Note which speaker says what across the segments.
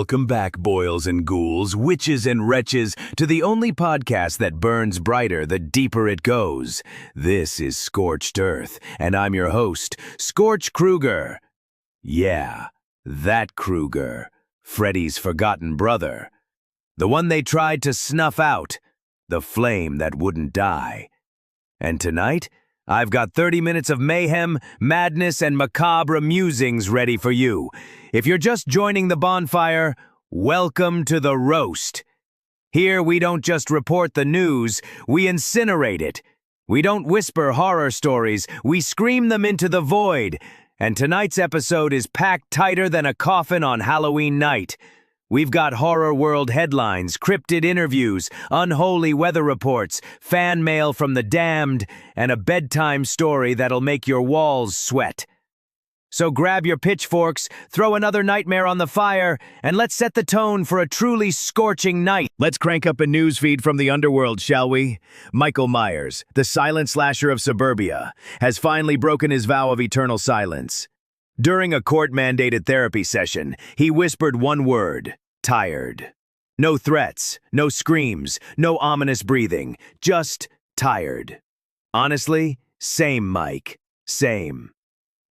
Speaker 1: Welcome back, boils and ghouls, witches and wretches, to the only podcast that burns brighter the deeper it goes. This is Scorched Earth, and I'm your host, Scorch Krueger. Yeah, that Krueger, Freddy's forgotten brother. The one they tried to snuff out, the flame that wouldn't die. And tonight, I've got 30 minutes of mayhem, madness, and macabre musings ready for you. If you're just joining the bonfire, welcome to the roast. Here we don't just report the news, we incinerate it. We don't whisper horror stories, we scream them into the void. And tonight's episode is packed tighter than a coffin on Halloween night. We've got horror world headlines, cryptid interviews, unholy weather reports, fan mail from the damned, and a bedtime story that'll make your walls sweat. So grab your pitchforks, throw another nightmare on the fire, and let's set the tone for a truly scorching night. Let's crank up a newsfeed from the underworld, shall we? Michael Myers, the silent slasher of suburbia, has finally broken his vow of eternal silence. During a court-mandated therapy session, he whispered one word: tired. No threats, no screams, no ominous breathing, just tired. Honestly, same, Mike, same.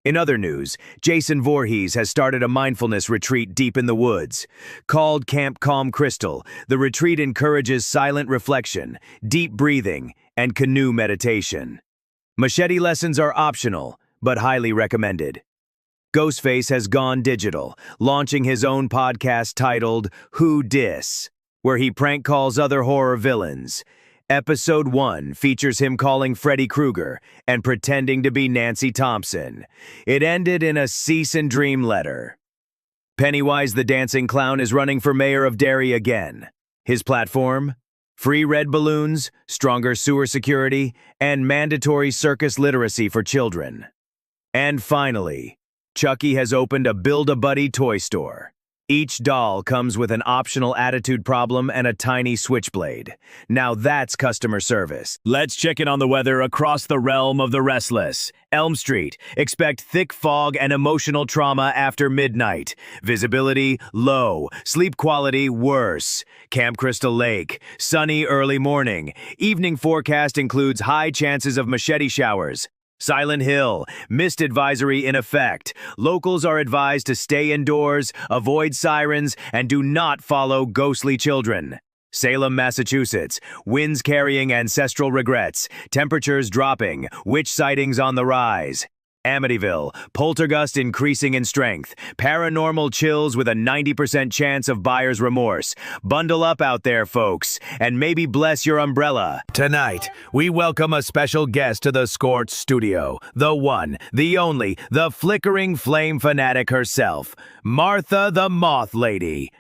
Speaker 1: In other news, Jason Voorhees has started a mindfulness retreat deep in the woods. Called Camp Calm Crystal, the retreat encourages silent reflection, deep breathing, and canoe meditation. Machete lessons are optional, but highly recommended. Ghostface has gone digital, launching his own podcast titled Who Dis, where he prank calls other horror villains. Episode 1 features him calling Freddy Krueger and pretending to be Nancy Thompson. It ended in a cease and dream letter. Pennywise the Dancing Clown is running for mayor of Derry again. His platform? Free red balloons, stronger sewer security, and mandatory circus literacy for children. And finally, Chucky has opened a Build-A-Buddy toy store. Each doll comes with an optional attitude problem and a tiny switchblade. Now that's customer service. Let's check in on the weather across the realm of the restless. Elm Street, expect thick fog and emotional trauma after midnight. Visibility, low. Sleep quality, worse. Camp Crystal Lake, sunny early morning. Evening forecast includes high chances of machete showers. Silent Hill, mist advisory in effect. Locals are advised to stay indoors, avoid sirens, and do not follow ghostly children. Salem, Massachusetts, winds carrying ancestral regrets, temperatures dropping, witch sightings on the rise. Amityville, poltergeist increasing in strength, paranormal chills with a 90% chance of buyer's remorse. Bundle up out there, folks, and maybe bless your umbrella. Tonight, we welcome a special guest to the Scorched studio, the one, the only, the flickering flame fanatic herself, Martha the Moth Lady.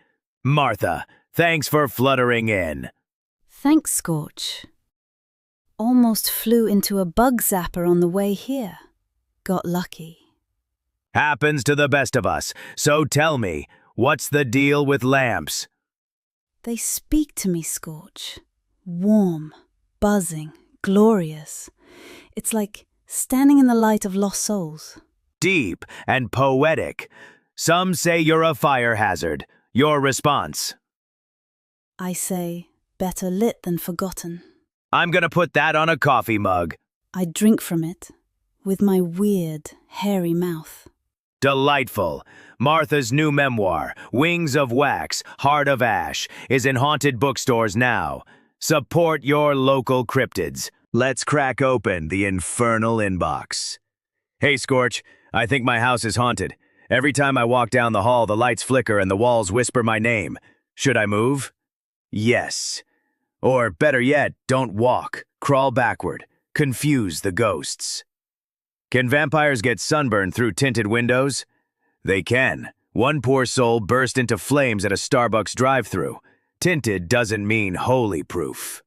Speaker 1: Martha, thanks for fluttering in.
Speaker 2: Thanks, Scorch. Almost flew into a bug zapper on the way here. Got lucky.
Speaker 1: Happens to the best of us. So tell me, what's the deal with lamps?
Speaker 2: They speak to me, Scorch. Warm, buzzing, glorious. It's like standing in the light of lost souls.
Speaker 1: Deep and poetic. Some say you're a fire hazard. Your response?
Speaker 2: I say, better lit than forgotten.
Speaker 1: I'm gonna put that on a coffee mug.
Speaker 2: I drink from it. With my weird, hairy mouth.
Speaker 1: Delightful. Martha's new memoir, Wings of Wax, Heart of Ash, is in haunted bookstores now. Support your local cryptids. Let's crack open the infernal inbox. Hey, Scorch, I think my house is haunted. Every time I walk down the hall, the lights flicker and the walls whisper my name. Should I move? Yes. Or better yet, don't walk. Crawl backward. Confuse the ghosts. Can vampires get sunburned through tinted windows? They can. One poor soul burst into flames at a Starbucks drive-thru. Tinted doesn't mean wholly proof.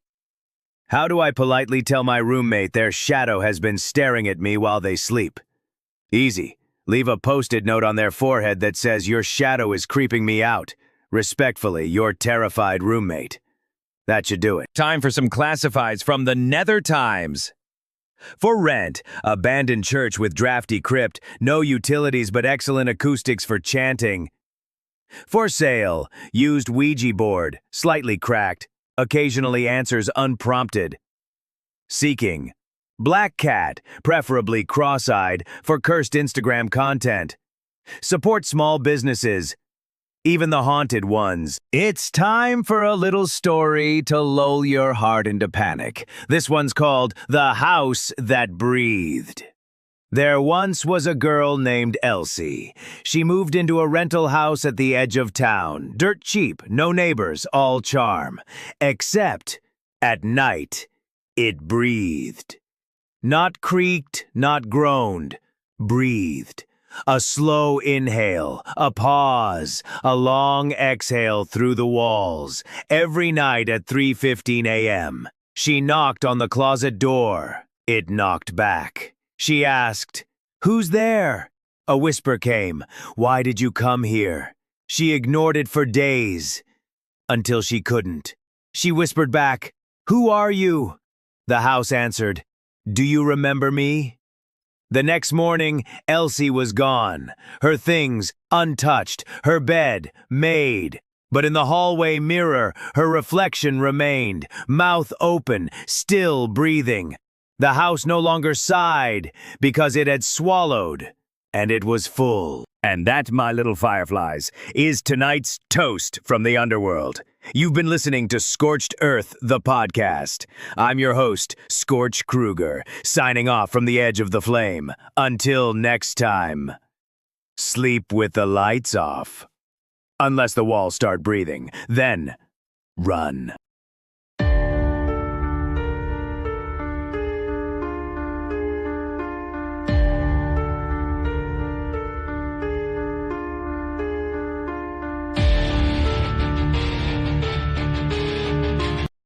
Speaker 1: How do I politely tell my roommate their shadow has been staring at me while they sleep? Easy. Leave a post-it note on their forehead that says, "Your shadow is creeping me out. Respectfully, your terrified roommate." That should do it. Time for some classifieds from the Nether Times. For rent, abandoned church with drafty crypt, no utilities but excellent acoustics for chanting. For sale, used Ouija board, slightly cracked, occasionally answers unprompted. Seeking, black cat, preferably cross-eyed, for cursed Instagram content. Support small businesses, even the haunted ones. It's time for a little story to lull your heart into panic. This one's called The House That Breathed. There once was a girl named Elsie. She moved into a rental house at the edge of town. Dirt cheap, no neighbors, all charm. Except, at night, it breathed. Not creaked, not groaned. Breathed. A slow inhale, a pause, a long exhale through the walls. Every night at 3:15 a.m. She knocked on the closet door. It knocked back. She asked, "Who's there?" A whisper came, "Why did you come here?" She ignored it for days, until she couldn't. She whispered back, "Who are you?" The house answered, "Do you remember me?" The next morning, Elsie was gone, her things untouched, her bed made. But in the hallway mirror, her reflection remained, mouth open, still breathing. The house no longer sighed because it had swallowed, and it was full. And that, my little fireflies, is tonight's toast from the underworld. You've been listening to Scorched Earth, the podcast. I'm your host, Scorch Krueger, signing off from the edge of the flame. Until next time, sleep with the lights off. Unless the walls start breathing, then run.